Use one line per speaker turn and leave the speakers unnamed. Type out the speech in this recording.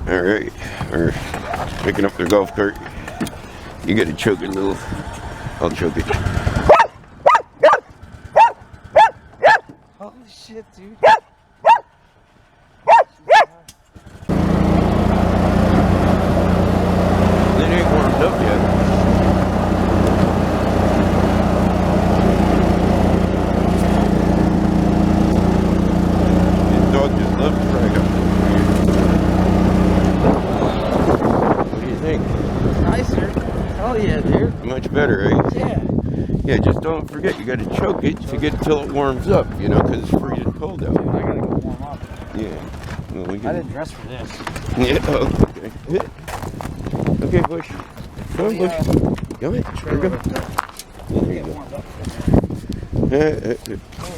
All right, we're picking up their golf cart. You gotta choke it, little. I'll choke it.
Holy shit, dude.
It ain't warmed up yet. This dog just loves right up. What do you think?
Nicer. Hell yeah, dude.
Much better, right?
Yeah.
Yeah, just don't forget, you gotta choke it to get till it warms up, you know, because it's freezing cold out.
Dude, I gotta go warm up.
Yeah. Well, we
I
can...
didn't dress for this.
Yeah, oh, okay. Okay, Bush. Come on, Bush. Go ahead. Here we go. Yeah, there you go.
Warmed up.
Uh,